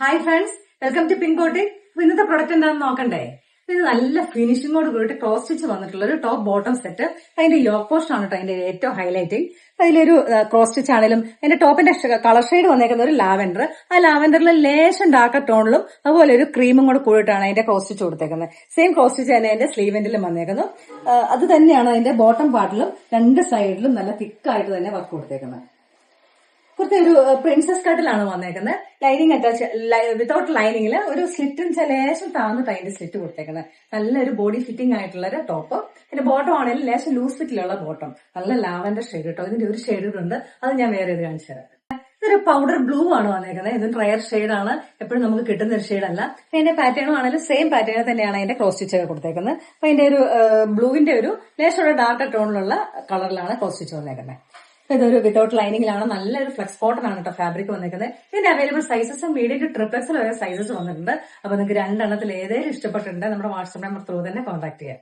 Hi friends, welcome to pink boutique. ഇന്നത്തെ product എന്താണെന്ന് നോക്കണ്ടേ? ഇത് നല്ല ഫിനിഷിങ്ങോട് കൂടിയിട്ട് ക്രോസ് സ്റ്റിച്ച് വന്നിട്ടുള്ള ഒരു ടോപ്പ് ബോട്ടം സെറ്റ്. അതിന്റെ യോക്ക് പോസ്റ്റ് ആണ് കേട്ടോ അതിന്റെ ഏറ്റവും ഹൈലൈറ്റിംഗ്. അതിലൊരു ക്രോസ് സ്റ്റിച്ച് ആണെങ്കിലും അതിന്റെ ടോപ്പിന്റെ കളർ ഷെയ്ഡ് വന്നേക്കുന്ന ഒരു ലാവൻഡർ. ആ ലാവൻഡറിൽ ലേശം ഡാർക്ക് ടോണിലും അതുപോലെ ഒരു ക്രീമും കൂടെ കൂടിയിട്ടാണ് അതിന്റെ ക്രോസ് സ്റ്റിച്ച് കൊടുത്തേക്കുന്നത്. സെയിം ക്രോസ് സ്റ്റിച്ച് തന്നെ അതിന്റെ സ്ലീവെന്റിലും വന്നേക്കുന്നു. അത് തന്നെയാണ് അതിന്റെ ബോട്ടം പാർട്ടിലും രണ്ട് സൈഡിലും നല്ല തിക്കായിട്ട് തന്നെ വർക്ക് കൊടുത്തേക്കുന്നത്. കുറച്ച് ഒരു പ്രിൻസസ് കട്ടിലാണ് വന്നേക്കുന്നത്. ലൈനിങ് അറ്റാച്ച് വിത്തൗട്ട് ലൈനിങ്ങിൽ ഒരു സ്ലിറ്റും ലേശം താന്നിട്ട് അതിന്റെ സ്ലിറ്റ് കൊടുത്തേക്കുന്നത്. നല്ലൊരു ബോഡി ഫിറ്റിംഗ് ആയിട്ടുള്ള ഒരു ടോപ്പ്. പിന്നെ ബോട്ടം ആണെങ്കിലും ലേശം ലൂസ് ഫിറ്റിലുള്ള ബോട്ടം. നല്ല ലാവൻഡർ ഷെയ്ഡ് കേട്ടോ. ഇതിന്റെ ഒരു ഷെയ്ഡ് ഉണ്ട്, അത് ഞാൻ വേറെ ഇത് കാണിച്ചു തരാം. ഇതൊരു പൗഡർ ബ്ലൂ ആണ് വന്നേക്കുന്നത്. ഇത് റയർ ഷെയ്ഡാണ്, എപ്പോഴും നമുക്ക് കിട്ടുന്ന ഒരു ഷെയ്ഡ് അല്ല. അതിന്റെ പാറ്റേണും ആണെങ്കിലും സെയിം പാറ്റേൺ തന്നെയാണ് അതിന്റെ ക്രോസ് സ്റ്റിച്ച് ഒക്കെ കൊടുത്തേക്കുന്നത്. അപ്പൊ അതിന്റെ ഒരു ബ്ലൂവിന്റെ ഒരു ലേശം ഡാർക്ക് ടോണിലുള്ള കളറിലാണ് ക്രോസ് സ്റ്റിച്ച് വന്നേക്കുന്നത്. ഇതൊരു വിത്തൗട്ട് ലൈനിങ്ങിലാണ്. നല്ലൊരു ഫ്ലെക്സ് കോട്ടൺ ആണ് കേട്ടോ ഫാബ്രിക് വന്നിരിക്കുന്നത്. ഇതിന്റെ അവൈലബിൾ സൈസസ് മീഡിയം ടു ട്രിപ്ലക്സിൽ വരെ സൈസസ് വന്നിട്ടുണ്ട്. അപ്പൊ നിങ്ങൾക്ക് രണ്ടെണ്ണത്തിൽ ഏതേലും ഇഷ്ടപ്പെട്ടിട്ടുണ്ട് നമ്മുടെ വാട്സ്ആപ്പ് നമ്പർ ത്രൂ തന്നെ കോൺടാക്ട് ചെയ്യാം.